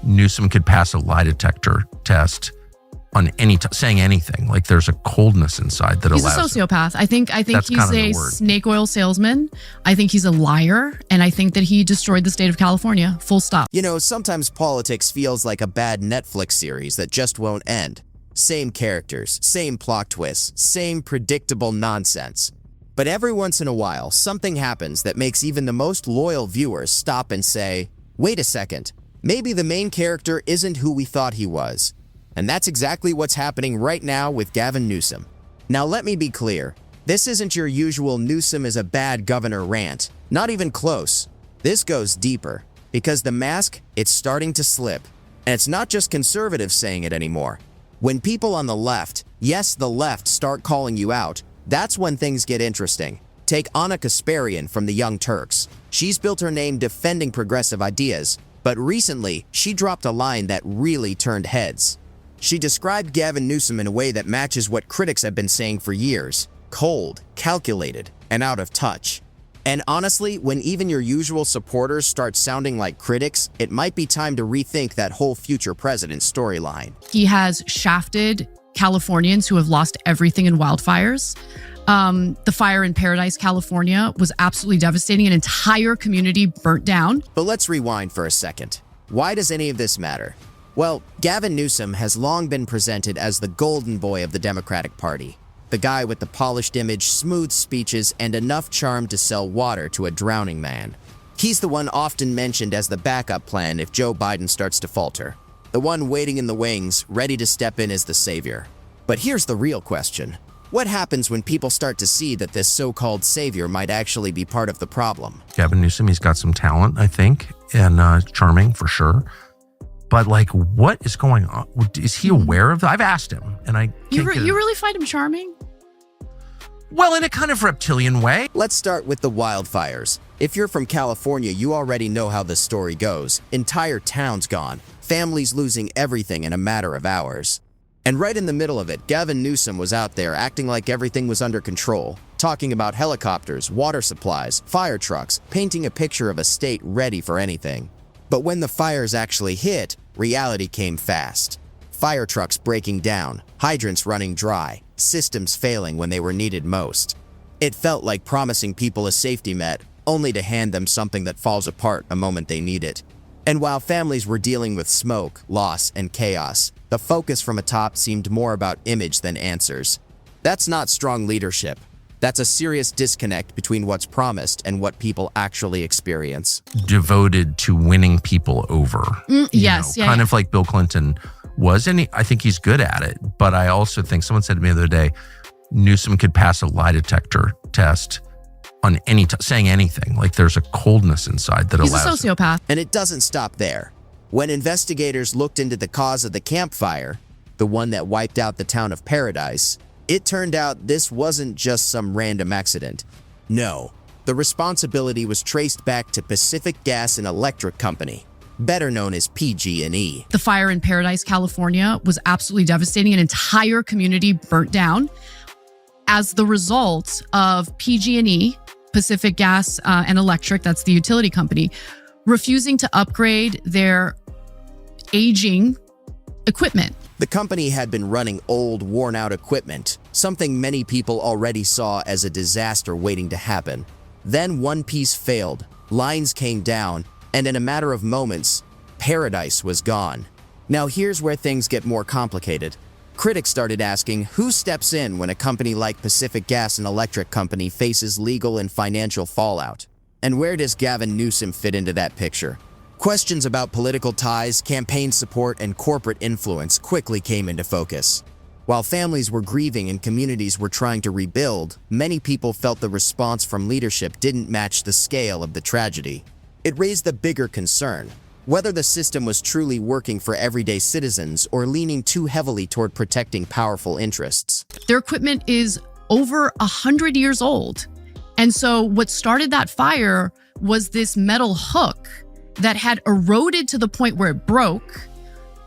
Newsom could pass a lie detector test on saying anything. Like there's a coldness inside that he's allows. He's a sociopath. I think That's he's kind of a snake oil salesman. I think he's a liar. And I think that he destroyed the state of California. Full stop. You know, sometimes politics feels like a bad Netflix series that just won't end. Same characters, same plot twists, same predictable nonsense. But every once in a while, something happens that makes even the most loyal viewers stop and say, wait a second, maybe the main character isn't who we thought he was. And that's exactly what's happening right now with Gavin Newsom. Now let me be clear, this isn't your usual Newsom is a bad governor rant. Not even close. This goes deeper, because the mask, it's starting to slip. And it's not just conservatives saying it anymore. When people on the left, yes, the left, start calling you out, that's when things get interesting. Take Anna Kasparian from the Young Turks. She's built her name defending progressive ideas, but recently, she dropped a line that really turned heads. She described Gavin Newsom in a way that matches what critics have been saying for years: cold, calculated, and out of touch. And honestly, when even your usual supporters start sounding like critics, it might be time to rethink that whole future president storyline. He has shafted Californians who have lost everything in wildfires. The fire in Paradise, California was absolutely devastating. An entire community burnt down. But let's rewind for a second. Why does any of this matter? Well, Gavin Newsom has long been presented as the golden boy of the Democratic Party. The guy with the polished image, smooth speeches, and enough charm to sell water to a drowning man. He's the one often mentioned as the backup plan if Joe Biden starts to falter. The one waiting in the wings, ready to step in as the savior. But here's the real question. What happens when people start to see that this so-called savior might actually be part of the problem? Gavin Newsom, he's got some talent, I think, and charming for sure. But like, what is going on? Is he aware of that? I've asked him, and I can't You really find him charming? Well, in a kind of reptilian way. Let's start with the wildfires. If you're from California, you already know how this story goes. Entire towns gone, families losing everything in a matter of hours. And right in the middle of it, Gavin Newsom was out there acting like everything was under control, talking about helicopters, water supplies, fire trucks, painting a picture of a state ready for anything. But when the fires actually hit, reality came fast. Fire trucks breaking down, hydrants running dry, systems failing when they were needed most. It felt like promising people a safety net, only to hand them something that falls apart the moment they need it. And while families were dealing with smoke, loss, and chaos, the focus from atop seemed more about image than answers. That's not strong leadership. That's a serious disconnect between what's promised and what people actually experience. Devoted to winning people over. Yes. Kind of like Bill Clinton was, and I think he's good at it. But I also think someone said to me the other day, Newsom could pass a lie detector test on saying anything. Like there's a coldness inside that allows. He's a sociopath. And it doesn't stop there. When investigators looked into the cause of the Camp Fire, the one that wiped out the town of Paradise, it turned out this wasn't just some random accident. No, the responsibility was traced back to Pacific Gas and Electric Company, better known as PG&E. The fire in Paradise, California was absolutely devastating. An entire community burnt down as the result of PG&E, Pacific Gas and Electric, that's the utility company, refusing to upgrade their aging equipment. The company had been running old, worn-out equipment, something many people already saw as a disaster waiting to happen. Then one piece failed, lines came down, and in a matter of moments, Paradise was gone. Now here's where things get more complicated. Critics started asking who steps in when a company like Pacific Gas and Electric Company faces legal and financial fallout. And where does Gavin Newsom fit into that picture? Questions about political ties, campaign support, and corporate influence quickly came into focus. While families were grieving and communities were trying to rebuild, many people felt the response from leadership didn't match the scale of the tragedy. It raised the bigger concern: whether the system was truly working for everyday citizens or leaning too heavily toward protecting powerful interests. Their equipment is over 100 years old. And so what started that fire was this metal hook that had eroded to the point where it broke.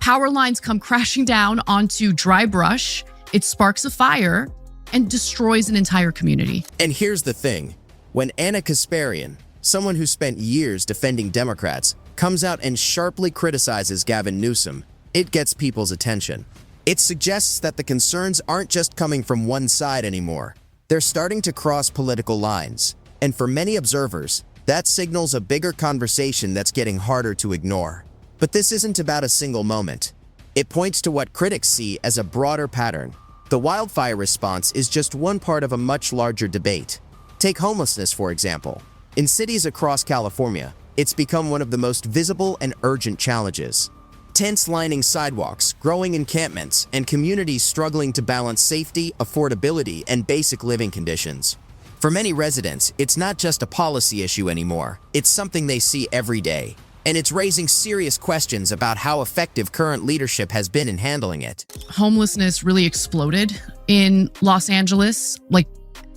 Power lines come crashing down onto dry brush. It sparks a fire and destroys an entire community. And here's the thing. When Anna Kasparian, someone who spent years defending Democrats, comes out and sharply criticizes Gavin Newsom, it gets people's attention. It suggests that the concerns aren't just coming from one side anymore. They're starting to cross political lines. And for many observers, that signals a bigger conversation that's getting harder to ignore. But this isn't about a single moment. It points to what critics see as a broader pattern. The wildfire response is just one part of a much larger debate. Take homelessness, for example. In cities across California, it's become one of the most visible and urgent challenges. Tents lining sidewalks, growing encampments, and communities struggling to balance safety, affordability, and basic living conditions. For many residents, it's not just a policy issue anymore. It's something they see every day. And it's raising serious questions about how effective current leadership has been in handling it. Homelessness really exploded in Los Angeles. Like,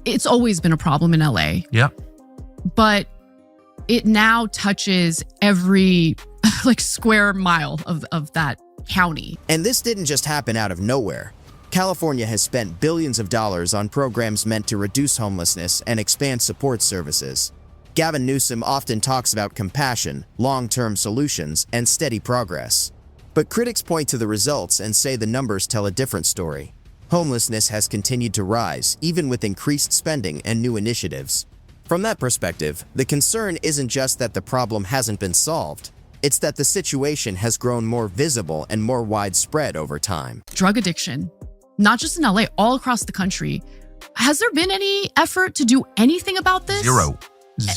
it's always been a problem in LA. Yeah. But it now touches every square mile of that county. And this didn't just happen out of nowhere. California has spent billions of dollars on programs meant to reduce homelessness and expand support services. Gavin Newsom often talks about compassion, long-term solutions, and steady progress. But critics point to the results and say the numbers tell a different story. Homelessness has continued to rise, even with increased spending and new initiatives. From that perspective, the concern isn't just that the problem hasn't been solved. It's that the situation has grown more visible and more widespread over time. Drug addiction, not just in LA, all across the country. Has there been any effort to do anything about this? Zero.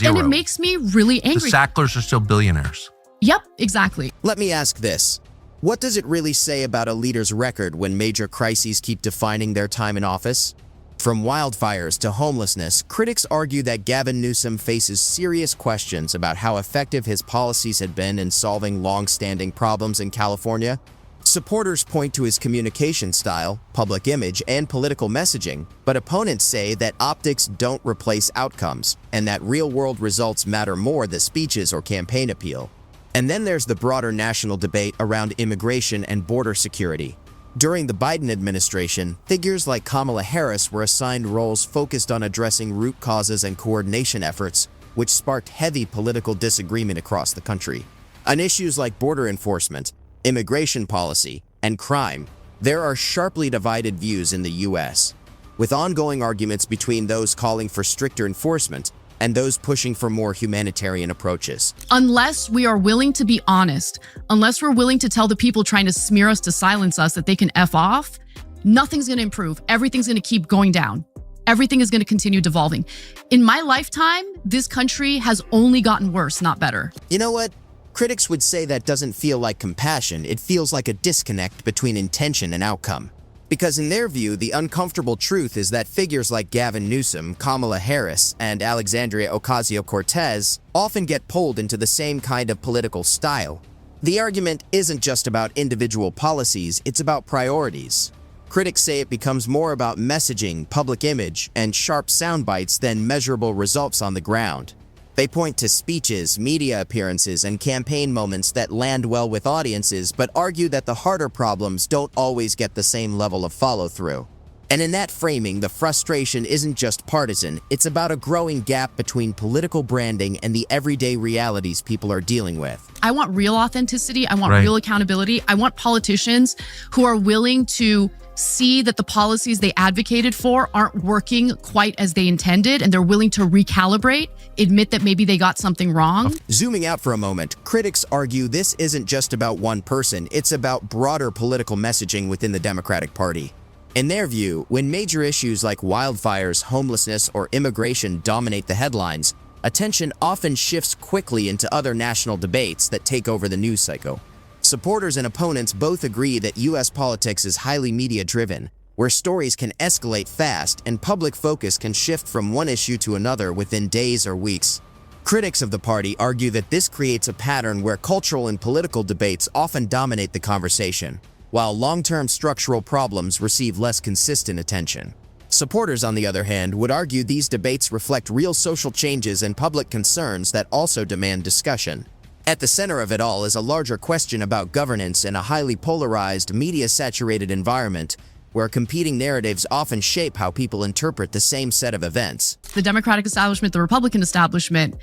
And it makes me really angry. The Sacklers are still billionaires. Yep, exactly. Let me ask this. What does it really say about a leader's record when major crises keep defining their time in office? From wildfires to homelessness, critics argue that Gavin Newsom faces serious questions about how effective his policies had been in solving long-standing problems in California. Supporters point to his communication style, public image, and political messaging, but opponents say that optics don't replace outcomes, and that real-world results matter more than speeches or campaign appeal. And then there's the broader national debate around immigration and border security. During the Biden administration, figures like Kamala Harris were assigned roles focused on addressing root causes and coordination efforts, which sparked heavy political disagreement across the country. On issues like border enforcement, immigration policy, and crime, there are sharply divided views in the U.S., with ongoing arguments between those calling for stricter enforcement and those pushing for more humanitarian approaches. Unless we are willing to be honest, unless we're willing to tell the people trying to smear us, to silence us, that they can F off, nothing's gonna improve. Everything's gonna keep going down. Everything is gonna continue devolving. In my lifetime, this country has only gotten worse, not better. You know what? Critics would say that doesn't feel like compassion, it feels like a disconnect between intention and outcome. Because in their view, the uncomfortable truth is that figures like Gavin Newsom, Kamala Harris, and Alexandria Ocasio-Cortez often get pulled into the same kind of political style. The argument isn't just about individual policies, it's about priorities. Critics say it becomes more about messaging, public image, and sharp sound bites than measurable results on the ground. They point to speeches, media appearances, and campaign moments that land well with audiences, but argue that the harder problems don't always get the same level of follow-through. And in that framing, the frustration isn't just partisan, it's about a growing gap between political branding and the everyday realities people are dealing with. I want real authenticity. I want real accountability. I want politicians who are willing to see that the policies they advocated for aren't working quite as they intended, and they're willing to recalibrate, admit that maybe they got something wrong. Zooming out for a moment, critics argue this isn't just about one person, it's about broader political messaging within the Democratic Party. In their view, when major issues like wildfires, homelessness, or immigration dominate the headlines, attention often shifts quickly into other national debates that take over the news cycle. Supporters and opponents both agree that U.S. politics is highly media-driven, where stories can escalate fast and public focus can shift from one issue to another within days or weeks. Critics of the party argue that this creates a pattern where cultural and political debates often dominate the conversation, while long-term structural problems receive less consistent attention. Supporters, on the other hand, would argue these debates reflect real social changes and public concerns that also demand discussion. At the center of it all is a larger question about governance in a highly polarized, media-saturated environment where competing narratives often shape how people interpret the same set of events. The Democratic establishment, the Republican establishment,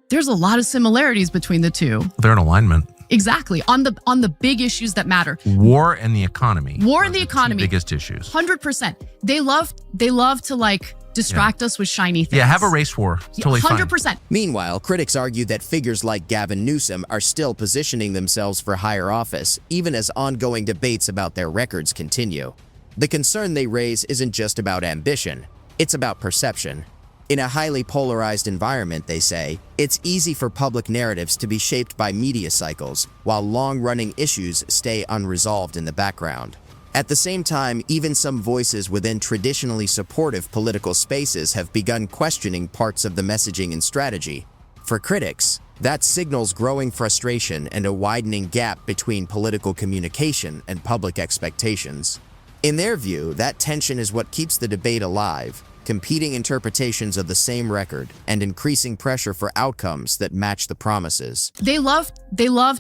there's a lot of similarities between the two. They're in alignment. Exactly. On the big issues that matter. War and the economy. War and the economy. Biggest issues. 100%. They love to like distract us with shiny things. Yeah, have a race war. Totally 100%. fine. Meanwhile, critics argue that figures like Gavin Newsom are still positioning themselves for higher office, even as ongoing debates about their records continue. The concern they raise isn't just about ambition, it's about perception. In a highly polarized environment, they say, it's easy for public narratives to be shaped by media cycles, while long-running issues stay unresolved in the background. At the same time, even some voices within traditionally supportive political spaces have begun questioning parts of the messaging and strategy. For critics, that signals growing frustration and a widening gap between political communication and public expectations. In their view, that tension is what keeps the debate alive, competing interpretations of the same record and increasing pressure for outcomes that match the promises. They love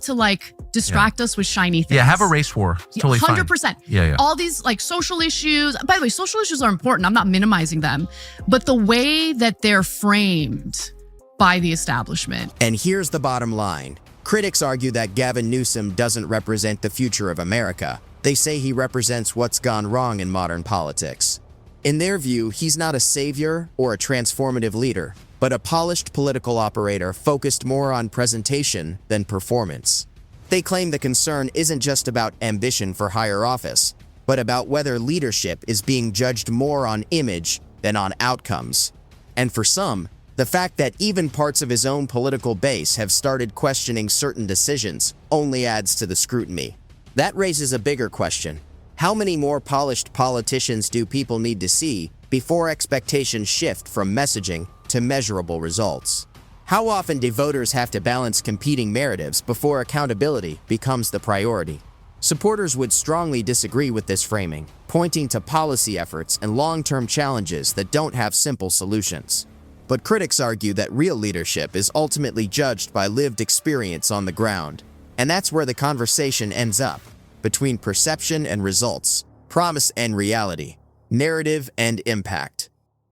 to like distract us with shiny things. Yeah, have a race war. Totally 100%. fine. Yeah. All these like social issues. By the way, social issues are important. I'm not minimizing them, but the way that they're framed by the establishment. And here's the bottom line. Critics argue that Gavin Newsom doesn't represent the future of America. They say he represents what's gone wrong in modern politics. In their view, he's not a savior or a transformative leader, but a polished political operator focused more on presentation than performance. They claim the concern isn't just about ambition for higher office, but about whether leadership is being judged more on image than on outcomes. And for some, the fact that even parts of his own political base have started questioning certain decisions only adds to the scrutiny. That raises a bigger question. How many more polished politicians do people need to see before expectations shift from messaging to measurable results? How often do voters have to balance competing narratives before accountability becomes the priority? Supporters would strongly disagree with this framing, pointing to policy efforts and long-term challenges that don't have simple solutions. But critics argue that real leadership is ultimately judged by lived experience on the ground, and that's where the conversation ends up. Between perception and results, promise and reality, narrative and impact.